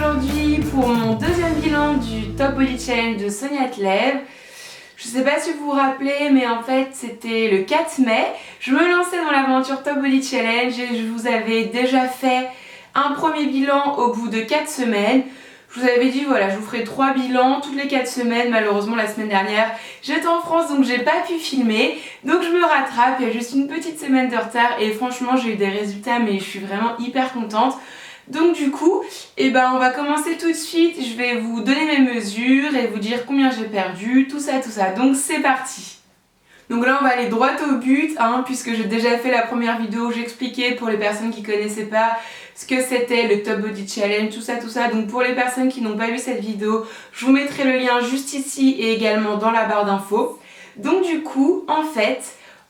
aujourd'hui pour mon deuxième bilan du Top Body Challenge de Sonia Tlev. Je sais pas si vous vous rappelez, mais en fait c'était le 4 mai. Je me lançais dans l'aventure Top Body Challenge et je vous avais déjà fait un premier bilan au bout de 4 semaines. Je vous avais dit voilà, je vous ferai 3 bilans toutes les 4 semaines. Malheureusement la semaine dernière j'étais en France donc j'ai pas pu filmer. Donc je me rattrape, il y a juste une petite semaine de retard et franchement j'ai eu des résultats mais je suis vraiment hyper contente. Donc du coup, on va commencer tout de suite. Je vais vous donner mes mesures et vous dire combien j'ai perdu, tout ça. Donc c'est parti. Donc là on va aller droit au but, puisque j'ai déjà fait la première vidéo où j'expliquais pour les personnes qui connaissaient pas ce que c'était le Top Body Challenge, tout ça. Donc pour les personnes qui n'ont pas vu cette vidéo, je vous mettrai le lien juste ici et également dans la barre d'infos. Donc du coup, en fait,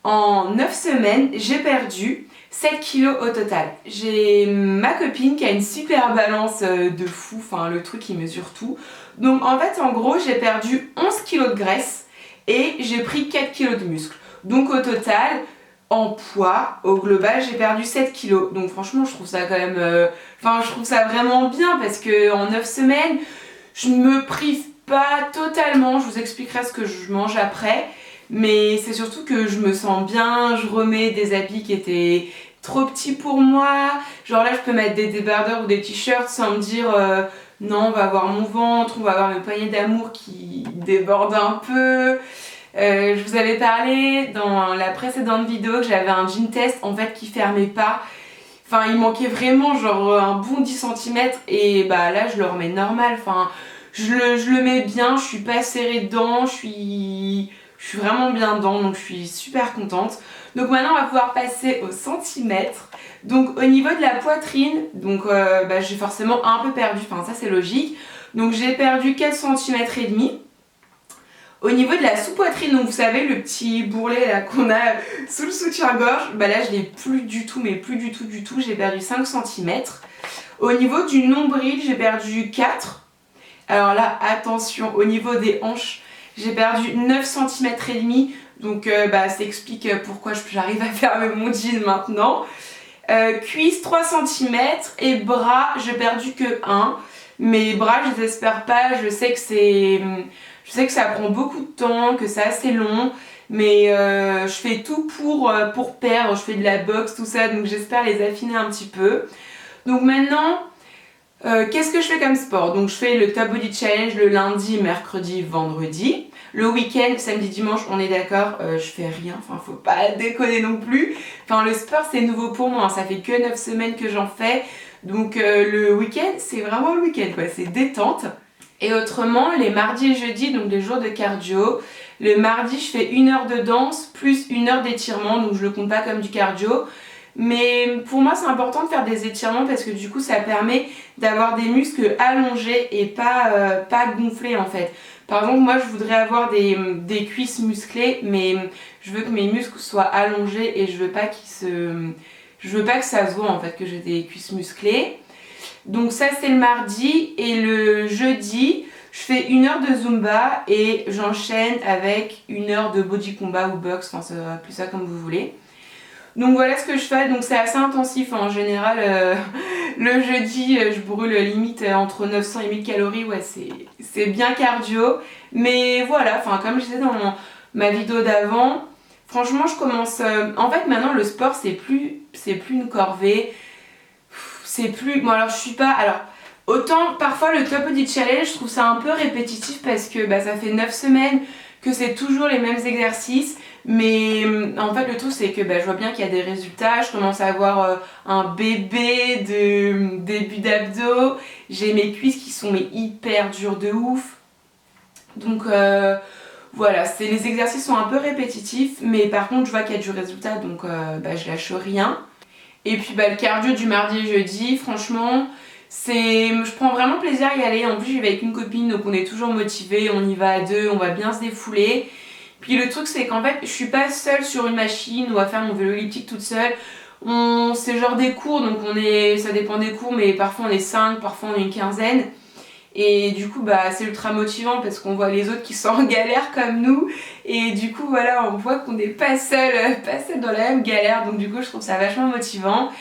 en 9 semaines, j'ai perdu 7 kilos au total. J'ai ma copine qui a une super balance de fou, enfin le truc qui mesure tout. Donc en fait, en gros, j'ai perdu 11 kilos de graisse et j'ai pris 4 kilos de muscle. Donc au total, en poids, au global, j'ai perdu 7 kilos. Donc franchement, je trouve ça quand même... je trouve ça vraiment bien parce que en 9 semaines, je me prive pas totalement. Je vous expliquerai ce que je mange après. Mais c'est surtout que je me sens bien, je remets des habits qui étaient trop petits pour moi. Genre là, je peux mettre des débardeurs ou des t-shirts sans me dire non, on va avoir mon ventre, on va avoir mes poignées d'amour qui débordent un peu. Je vous avais parlé dans la précédente vidéo que j'avais un jean test en fait qui fermait pas. Enfin, il manquait vraiment genre un bon 10 cm et bah là, je le remets normal. Enfin, je le mets bien, je suis pas serrée dedans, je suis vraiment bien dedans, donc je suis super contente. Donc maintenant on va pouvoir passer au centimètre. Donc au niveau de la poitrine, donc j'ai forcément un peu perdu, enfin ça c'est logique. Donc j'ai perdu 4 cm et demi. Au niveau de la sous-poitrine, donc vous savez le petit bourrelet là qu'on a sous le soutien-gorge, là je l'ai plus du tout, mais plus du tout, j'ai perdu 5 cm. Au niveau du nombril, j'ai perdu 4. Alors là, attention, au niveau des hanches, j'ai perdu 9 cm et demi. Donc ça explique pourquoi j'arrive à fermer mon jean maintenant. Cuisse 3 cm et bras, j'ai perdu que 1. Mes bras, je les espère pas, je sais que ça prend beaucoup de temps, que c'est assez long. Mais je fais tout pour perdre, je fais de la boxe, tout ça, donc j'espère les affiner un petit peu. Donc maintenant... qu'est-ce que je fais comme sport? Donc je fais le Top Body Challenge le lundi, mercredi, vendredi. Le week-end, samedi, dimanche, on est d'accord, je fais rien, faut pas déconner non plus. Le sport c'est nouveau pour moi, ça fait que 9 semaines que j'en fais. Donc le week-end, c'est vraiment le week-end quoi, c'est détente. Et autrement, les mardis et jeudis, donc les jours de cardio, le mardi je fais 1 heure de danse plus 1 heure d'étirement, donc je le compte pas comme du cardio. Mais pour moi c'est important de faire des étirements parce que du coup ça permet d'avoir des muscles allongés et pas gonflés en fait. Par exemple moi je voudrais avoir des cuisses musclées mais je veux que mes muscles soient allongés et je veux pas que ça se voit en fait que j'ai des cuisses musclées. Donc ça c'est le mardi et le jeudi je fais 1 heure de Zumba et j'enchaîne avec 1 heure de body combat ou boxe, c'est plus ça comme vous voulez. Donc voilà ce que je fais, donc c'est assez intensif en général. Le jeudi je brûle limite entre 900 et 1000 calories, ouais c'est bien cardio. Mais voilà, comme je disais dans ma vidéo d'avant, franchement je commence... en fait maintenant le sport c'est plus une corvée, c'est plus... Bon alors je suis pas... Alors autant parfois le Top Body Challenge je trouve ça un peu répétitif parce que ça fait 9 semaines que c'est toujours les mêmes exercices. Mais en fait le truc c'est que je vois bien qu'il y a des résultats, je commence à avoir un bébé de début d'abdos, j'ai mes cuisses qui sont hyper dures de ouf. Donc voilà, les exercices sont un peu répétitifs mais par contre je vois qu'il y a du résultat donc je lâche rien. Et puis le cardio du mardi et jeudi, franchement je prends vraiment plaisir à y aller. En plus j'y vais avec une copine donc on est toujours motivés, on y va à deux, on va bien se défouler. Puis le truc c'est qu'en fait je suis pas seule sur une machine ou à faire mon vélo elliptique toute seule. C'est genre des cours donc ça dépend des cours mais parfois on est 5, parfois on est une quinzaine. Et du coup c'est ultra motivant parce qu'on voit les autres qui sont en galère comme nous. Et du coup voilà on voit qu'on n'est pas seul dans la même galère. Donc du coup je trouve ça vachement motivant.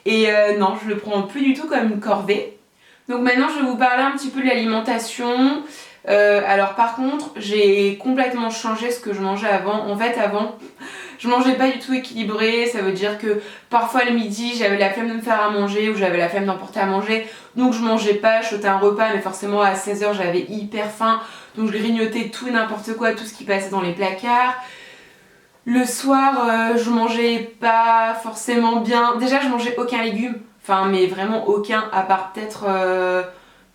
Et non je le prends plus du tout comme une corvée. Donc maintenant je vais vous parler un petit peu de l'alimentation. Alors par contre j'ai complètement changé ce que je mangeais avant. En fait avant je mangeais pas du tout équilibré, ça veut dire que parfois le midi j'avais la flemme de me faire à manger ou j'avais la flemme d'emporter à manger, donc je mangeais pas, je sautais un repas, mais forcément à 16h j'avais hyper faim, donc je grignotais tout et n'importe quoi, tout ce qui passait dans les placards. Le soir je mangeais pas forcément bien, déjà je mangeais aucun légume, enfin mais vraiment aucun, à part peut-être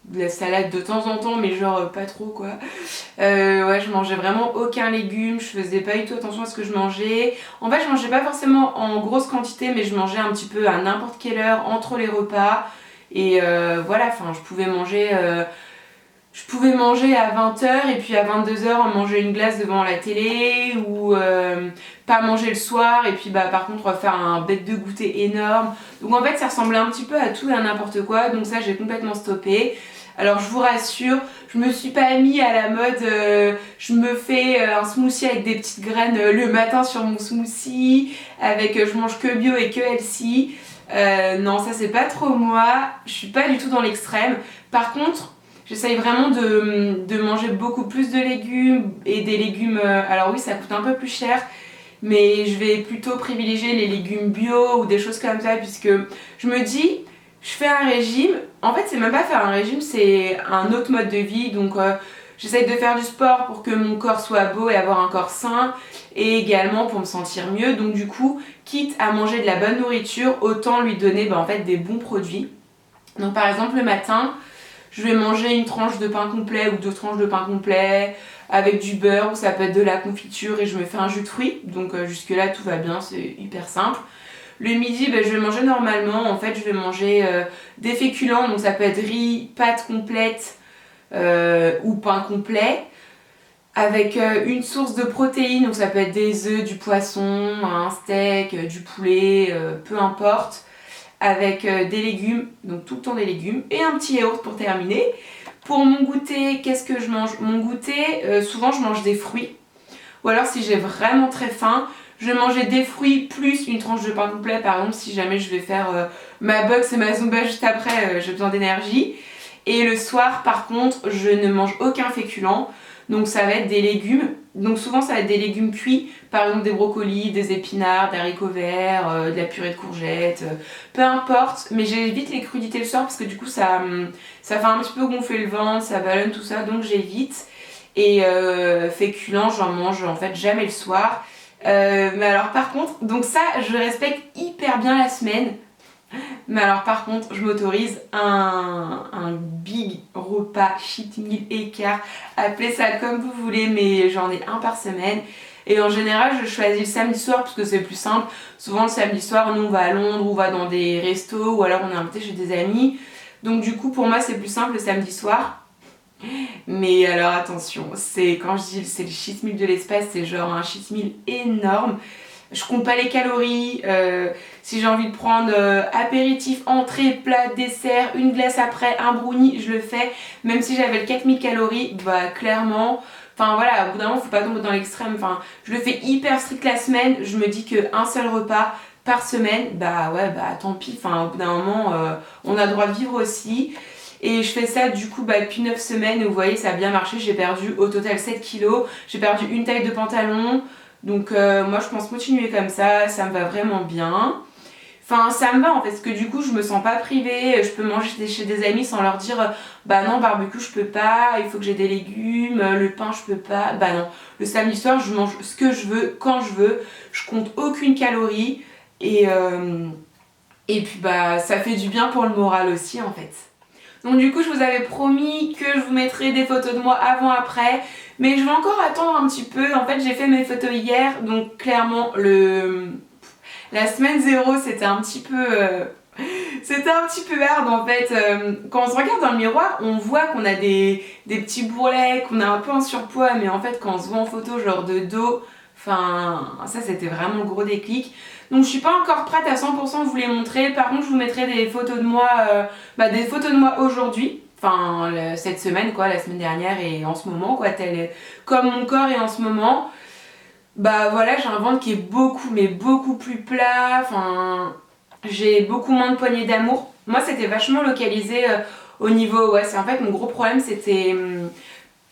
de la salade de temps en temps, mais genre pas trop quoi. Ouais, je mangeais vraiment aucun légume, je faisais pas du tout attention à ce que je mangeais. En fait, je mangeais pas forcément en grosse quantité, mais je mangeais un petit peu à n'importe quelle heure entre les repas. Et voilà, enfin, je pouvais manger à 20h et puis à 22h manger une glace devant la télé ou pas manger le soir et puis bah par contre faire un bête de goûter énorme. Donc en fait ça ressemblait un petit peu à tout et à n'importe quoi, donc ça j'ai complètement stoppé. Alors je vous rassure, je me suis pas mis à la mode, je me fais un smoothie avec des petites graines le matin sur mon smoothie, avec je mange que bio et que healthy. Non, ça c'est pas trop moi, je suis pas du tout dans l'extrême. Par contre, j'essaye vraiment de manger beaucoup plus de légumes et des légumes, alors oui ça coûte un peu plus cher, mais je vais plutôt privilégier les légumes bio ou des choses comme ça, puisque je me dis je fais un régime, en fait c'est même pas faire un régime, c'est un autre mode de vie, donc j'essaye de faire du sport pour que mon corps soit beau et avoir un corps sain, et également pour me sentir mieux, donc du coup quitte à manger de la bonne nourriture, autant lui donner en fait des bons produits. Donc par exemple le matin je vais manger une tranche de pain complet ou deux tranches de pain complet avec du beurre ou ça peut être de la confiture et je me fais un jus de fruits, donc jusque là tout va bien, c'est hyper simple. Le midi, je vais manger normalement, en fait je vais manger des féculents, donc ça peut être riz, pâtes complètes ou pain complet, avec une source de protéines, donc ça peut être des œufs, du poisson, un steak, du poulet, peu importe, avec des légumes, donc tout le temps des légumes, et un petit yaourt pour terminer. Pour mon goûter, qu'est-ce que je mange? Mon goûter, souvent je mange des fruits, ou alors si j'ai vraiment très faim, je vais manger des fruits plus une tranche de pain complet, par exemple si jamais je vais faire ma boxe et ma zumba juste après, j'ai besoin d'énergie. Et le soir par contre, je ne mange aucun féculent, donc ça va être des légumes, donc souvent ça va être des légumes cuits, par exemple des brocolis, des épinards, des haricots verts, de la purée de courgettes, peu importe, mais j'évite les crudités le soir parce que du coup ça fait un petit peu gonfler le ventre, ça ballonne tout ça, donc j'évite. Et féculents, j'en mange en fait jamais le soir. Mais alors par contre, donc ça je respecte hyper bien la semaine. Mais alors par contre, je m'autorise un big repas cheat meal écart, appelez ça comme vous voulez, mais j'en ai un par semaine. Et en général, je choisis le samedi soir parce que c'est plus simple. Souvent le samedi soir, nous on va à Londres, ou on va dans des restos, ou alors on est invité chez des amis. Donc du coup, pour moi, c'est plus simple le samedi soir. Mais alors attention, c'est quand je dis c'est le cheat meal de l'espace, c'est genre un cheat meal énorme. Je compte pas les calories, si j'ai envie de prendre apéritif, entrée, plat, dessert, une glace après, un brownie, je le fais. Même si j'avais le 4000 calories, bah clairement, enfin voilà, au bout d'un moment faut pas tomber dans l'extrême. Enfin, je le fais hyper strict la semaine, je me dis qu'un seul repas par semaine, bah ouais, bah tant pis, enfin au bout d'un moment on a le droit de vivre aussi. Et je fais ça du coup depuis 9 semaines et vous voyez ça a bien marché, j'ai perdu au total 7 kilos, j'ai perdu une taille de pantalon, donc moi je pense continuer comme ça me va vraiment bien. Enfin ça me va en fait, parce que du coup je me sens pas privée, je peux manger chez des amis sans leur dire bah non barbecue je peux pas, il faut que j'ai des légumes, le pain je peux pas, bah non. Le samedi soir je mange ce que je veux, quand je veux, je compte aucune calorie et puis bah ça fait du bien pour le moral aussi en fait. Donc du coup je vous avais promis que je vous mettrais des photos de moi avant-après, mais je vais encore attendre un petit peu. En fait j'ai fait mes photos hier, donc clairement la semaine 0 c'était un petit peu hard en fait. Quand on se regarde dans le miroir, on voit qu'on a des petits bourrelets, qu'on a un peu un surpoids, mais en fait quand on se voit en photo genre de dos, enfin ça c'était vraiment le gros déclic. Donc je suis pas encore prête à 100% vous les montrer. Par contre je vous mettrai des photos de moi, des photos de moi aujourd'hui. Enfin cette semaine quoi, la semaine dernière et en ce moment quoi, comme mon corps est en ce moment. Bah voilà, j'ai un ventre qui est beaucoup mais beaucoup plus plat. Enfin j'ai beaucoup moins de poignées d'amour. Moi c'était vachement localisé au niveau, ouais, c'est en fait mon gros problème c'était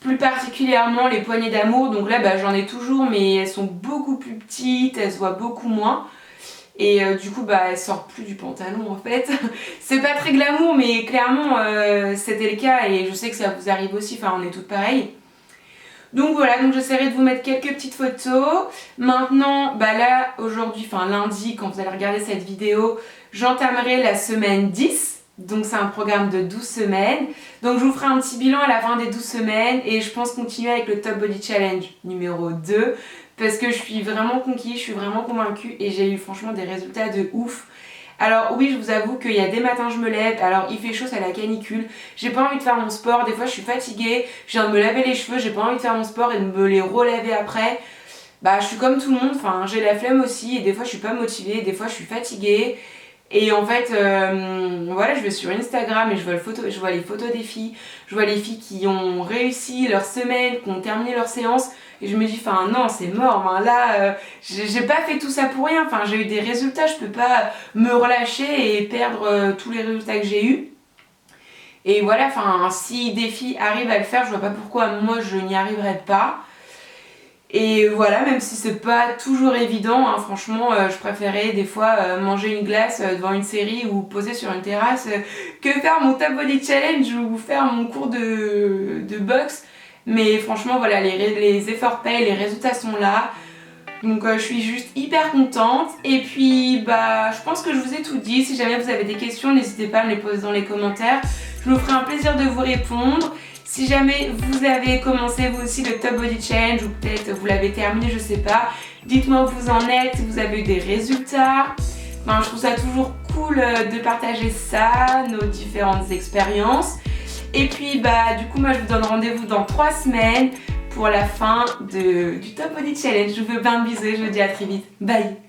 plus particulièrement les poignées d'amour. Donc là bah, j'en ai toujours mais elles sont beaucoup plus petites, elles se voient beaucoup moins. Et du coup bah elles sortent plus du pantalon en fait. C'est pas très glamour mais clairement c'était le cas et je sais que ça vous arrive aussi, enfin on est toutes pareilles. Donc voilà, donc j'essaierai de vous mettre quelques petites photos. Maintenant, bah là, aujourd'hui, enfin lundi, quand vous allez regarder cette vidéo, j'entamerai la semaine 10. Donc c'est un programme de 12 semaines. Donc je vous ferai un petit bilan à la fin des 12 semaines et je pense continuer avec le Top Body Challenge numéro 2 parce que je suis vraiment conquise, je suis vraiment convaincue et j'ai eu franchement des résultats de ouf. Alors oui, je vous avoue qu'il y a des matins je me lève, alors il fait chaud, c'est la canicule, j'ai pas envie de faire mon sport, des fois je suis fatiguée, je viens de me laver les cheveux, j'ai pas envie de faire mon sport et de me les relaver après. Bah je suis comme tout le monde, enfin j'ai la flemme aussi et des fois je suis pas motivée, des fois je suis fatiguée. Et en fait, voilà, je vais sur Instagram et je vois les photos des filles, je vois les filles qui ont réussi leur semaine, qui ont terminé leur séance. Et je me dis, enfin non, c'est mort, hein, là, j'ai pas fait tout ça pour rien, enfin j'ai eu des résultats, je peux pas me relâcher et perdre tous les résultats que j'ai eus. Et voilà, enfin si des filles arrivent à le faire, je vois pas pourquoi moi je n'y arriverai pas. Et voilà, même si c'est pas toujours évident, hein, franchement, je préférais des fois manger une glace devant une série ou poser sur une terrasse que faire mon Top Body Challenge ou faire mon cours de boxe. Mais franchement, voilà, les efforts payent, les résultats sont là. Donc je suis juste hyper contente. Et puis, bah, je pense que je vous ai tout dit. Si jamais vous avez des questions, n'hésitez pas à me les poser dans les commentaires. Je me ferai un plaisir de vous répondre. Si jamais vous avez commencé vous aussi le Top Body Challenge ou peut-être vous l'avez terminé, je sais pas, dites-moi où vous en êtes, si vous avez eu des résultats. Enfin, je trouve ça toujours cool de partager ça, nos différentes expériences. Et puis bah du coup moi je vous donne rendez-vous dans 3 semaines pour la fin du Top Body Challenge. Je vous fais plein de bisous et je vous dis à très vite. Bye!